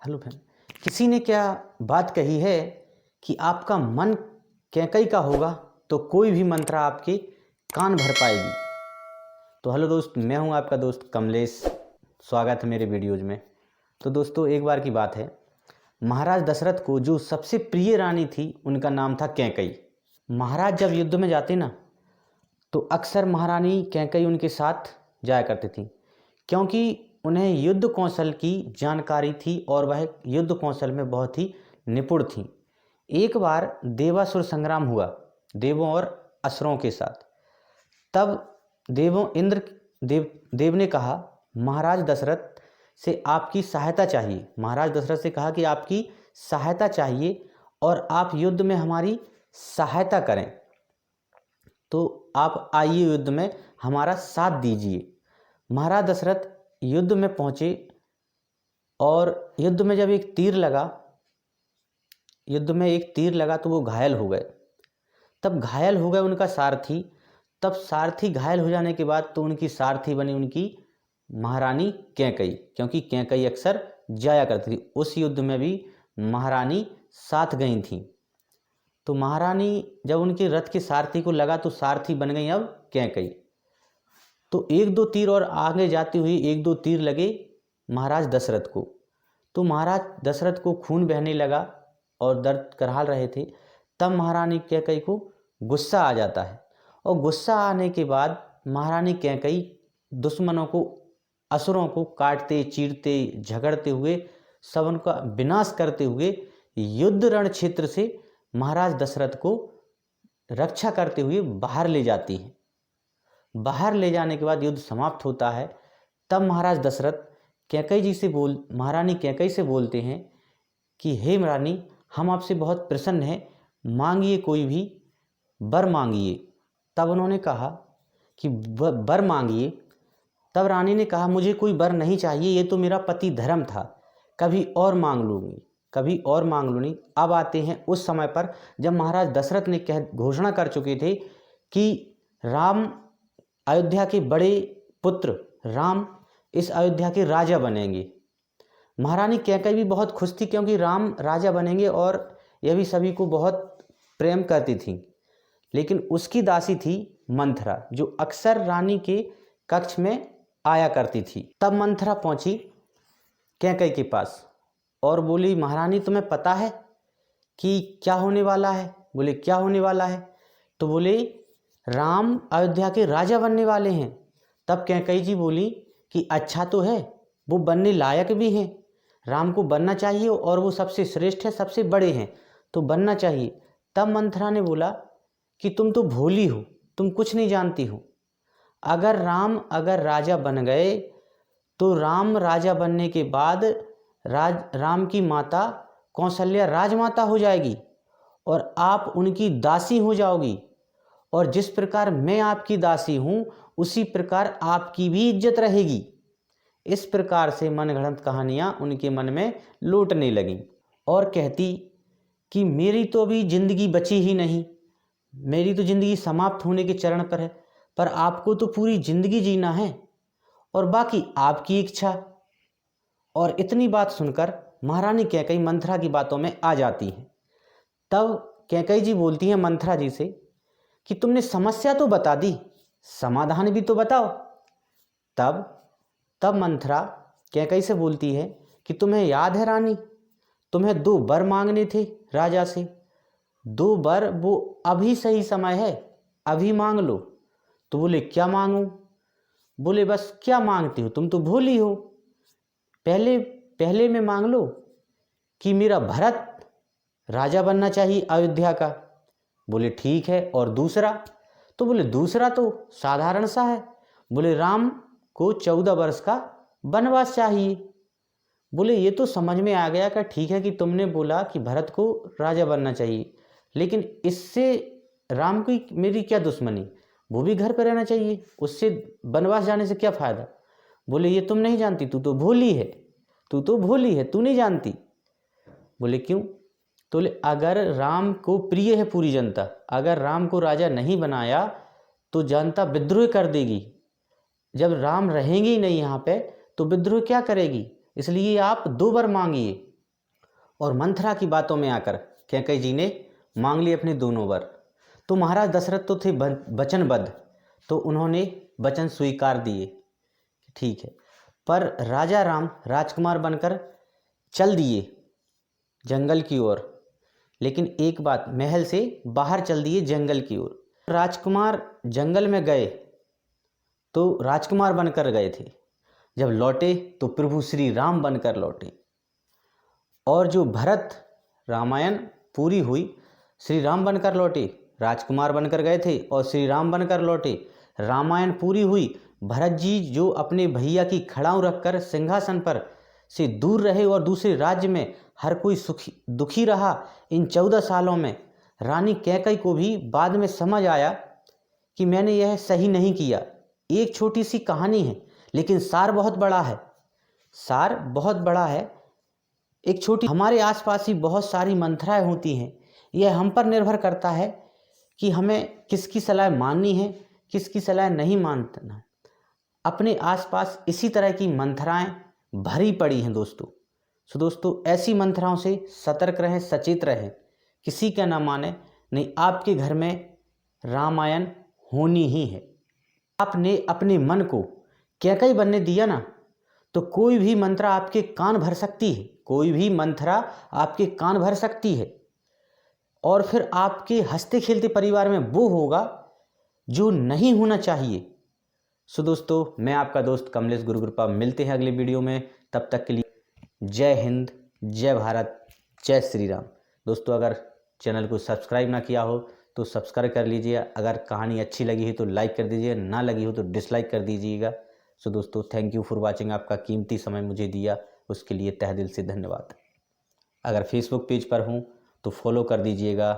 Hello friend. किसी ने क्या बात कही है कि आपका मन कैकई का होगा तो कोई भी मंत्रा आपके कान भर पाएगी। तो हेलो दोस्त, मैं हूं आपका दोस्त कमलेश। स्वागत है मेरे वीडियोज़ में। तो दोस्तों, एक बार की बात है, महाराज दशरथ को जो सबसे प्रिय रानी थी उनका नाम था कैकई। महाराज जब युद्ध में जाते ना तो अक्सर महारानी कैकई उनके साथ जाया करती थी, क्योंकि उन्हें युद्ध कौशल की जानकारी थी और वह युद्ध कौशल में बहुत ही निपुण थी। एक बार देवासुर संग्राम हुआ देवों और असुरों के साथ। तब देव ने कहा, महाराज दशरथ से आपकी सहायता चाहिए। महाराज दशरथ से कहा कि आपकी सहायता चाहिए और आप युद्ध में हमारी सहायता करें, तो आप आइए युद्ध में हमारा साथ दीजिए। महाराज दशरथ युद्ध में पहुंचे और युद्ध में जब एक तीर लगा तो वो घायल हो गए। तब घायल हो गए उनका सारथी। तब सारथी घायल हो जाने के बाद तो उनकी सारथी बनी उनकी महारानी कैकई, क्योंकि कैकई अक्सर जाया करती थी। उस युद्ध में भी महारानी साथ गई थी। तो महारानी जब उनके रथ के सारथी को लगा तो सारथी बन गई अब कैकई। तो एक दो तीर और आगे जाते हुए एक दो तीर लगे महाराज दशरथ को। तो महाराज दशरथ को खून बहने लगा और दर्द कराल रहे थे। तब महारानी कैकई को गुस्सा आ जाता है और गुस्सा आने के बाद महारानी कैकई दुश्मनों को, असुरों को काटते चीरते झगड़ते हुए, सब उनका विनाश करते हुए युद्ध रण क्षेत्र से महाराज दशरथ को रक्षा करते हुए बाहर ले जाती है। बाहर ले जाने के बाद युद्ध समाप्त होता है। तब महाराज दशरथ महारानी कैकई से बोलते हैं कि हे रानी, हम आपसे बहुत प्रसन्न हैं, मांगिए, कोई भी वर मांगिए। तब उन्होंने कहा कि वर मांगिए। तब रानी ने कहा, मुझे कोई वर नहीं चाहिए, ये तो मेरा पति धर्म था, कभी और मांग लूँगी। अब आते हैं उस समय पर जब महाराज दशरथ ने घोषणा कर चुके थे कि राम, अयोध्या के बड़े पुत्र राम इस अयोध्या के राजा बनेंगे। महारानी कैकई भी बहुत खुश थी, क्योंकि राम राजा बनेंगे और यह भी सभी को बहुत प्रेम करती थी। लेकिन उसकी दासी थी मंथरा, जो अक्सर रानी के कक्ष में आया करती थी। तब मंथरा पहुंची कैकई के पास और बोली, महारानी तुम्हें पता है कि क्या होने वाला है? बोले, क्या होने वाला है? तो बोले, राम अयोध्या के राजा बनने वाले हैं। तब कैकई जी बोली कि अच्छा तो है, वो बनने लायक भी हैं, राम को बनना चाहिए और वो सबसे श्रेष्ठ है, सबसे बड़े हैं, तो बनना चाहिए। तब मंथरा ने बोला कि तुम तो भोली हो, तुम कुछ नहीं जानती हो। अगर राजा बन गए तो राम राजा बनने के बाद राम की माता कौशल्या राजमाता हो जाएगी और आप उनकी दासी हो जाओगी, और जिस प्रकार मैं आपकी दासी हूँ उसी प्रकार आपकी भी इज्जत रहेगी। इस प्रकार से मनगढ़ंत कहानियाँ उनके मन में लौटने लगीं और कहती कि मेरी तो अभी ज़िंदगी बची ही नहीं, मेरी तो ज़िंदगी समाप्त होने के चरण पर है, पर आपको तो पूरी ज़िंदगी जीना है और बाकी आपकी इच्छा। और इतनी बात सुनकर महारानी कैकई मंथरा की बातों में आ जाती हैं। तब कैकई जी बोलती हैं मंथरा जी से कि तुमने समस्या तो बता दी, समाधान भी तो बताओ। तब मंथरा कैकई से बोलती है कि तुम्हें याद है रानी, तुम्हें 2 वर मांगने थे राजा से, 2 वर, वो अभी सही समय है, अभी मांग लो। तो बोले, क्या मांगूं? बोले, बस क्या मांगती हो, तुम तो भोली हो, पहले में मांग लो कि मेरा भरत राजा बनना चाहिए अयोध्या का। बोले, ठीक है, और दूसरा? तो बोले, दूसरा तो साधारण सा है। बोले, राम को 14 वर्ष का वनवास चाहिए। बोले, ये तो समझ में आ गया कि ठीक है कि तुमने बोला कि भरत को राजा बनना चाहिए, लेकिन इससे राम की मेरी क्या दुश्मनी? वो भी घर पर रहना चाहिए, उससे वनवास जाने से क्या फ़ायदा? बोले, ये तुम नहीं जानती, तू तो भोली है, तू नहीं जानती। बोले, क्यों? तो बोले, अगर राम को प्रिय है पूरी जनता, अगर राम को राजा नहीं बनाया तो जनता विद्रोह कर देगी। जब राम रहेंगे ही नहीं यहाँ पे तो विद्रोह क्या करेगी? इसलिए आप 2 वर मांगिए, और मंथरा की बातों में आकर कैकई जी ने मांग लिए अपने दोनों वर। तो महाराज दशरथ तो थे वचनबद्ध, तो उन्होंने वचन स्वीकार दिए, ठीक है। पर राजा राम राजकुमार बनकर चल दिए जंगल की ओर, लेकिन एक बात, महल से बाहर चल दिए जंगल की ओर। राजकुमार जंगल में गए तो राजकुमार बनकर गए थे, जब लौटे तो प्रभु श्री राम बनकर लौटे। और जो भरत रामायण पूरी हुई, श्री राम बनकर लौटे, राजकुमार बनकर गए थे और श्री राम बनकर लौटे। रामायण पूरी हुई, भरत जी जो अपने भैया की खड़ाऊ रखकर सिंहासन पर से दूर रहे और दूसरे राज्य में हर कोई दुखी रहा इन 14 सालों में। रानी कैकई को भी बाद में समझ आया कि मैंने यह सही नहीं किया। एक छोटी सी कहानी है, लेकिन सार बहुत बड़ा है, सार बहुत बड़ा है। एक छोटी, हमारे आसपास ही बहुत सारी मंथराएं होती हैं। यह हम पर निर्भर करता है कि हमें किसकी सलाह माननी है, किसकी सलाह नहीं मानना। अपने आसपास इसी तरह की मंथराएं भरी पड़ी हैं दोस्तों। सो दोस्तों, ऐसी मंथराओं से सतर्क रहें, सचेत रहें, किसी का ना माने, नहीं आपके घर में रामायण होनी ही है। आपने अपने मन को कैकई बनने दिया ना, तो कोई भी मंत्रा आपके कान भर सकती है, कोई भी मंत्रा आपके कान भर सकती है। और फिर आपके हंसते खेलते परिवार में वो होगा जो नहीं होना चाहिए। सो दोस्तों, मैं आपका दोस्त कमलेश गुरुकृपा, मिलते हैं अगले वीडियो में। तब तक के लिए जय हिंद, जय भारत, जय श्री राम। दोस्तों, अगर चैनल को सब्सक्राइब ना किया हो तो सब्सक्राइब कर लीजिए। अगर कहानी अच्छी लगी है तो लाइक कर दीजिए, ना लगी हो तो डिसलाइक कर दीजिएगा। सो दोस्तों, थैंक यू फॉर वाचिंग। आपका कीमती समय मुझे दिया, उसके लिए तहे दिल से धन्यवाद। अगर फेसबुक पेज पर हूँ तो फॉलो कर दीजिएगा,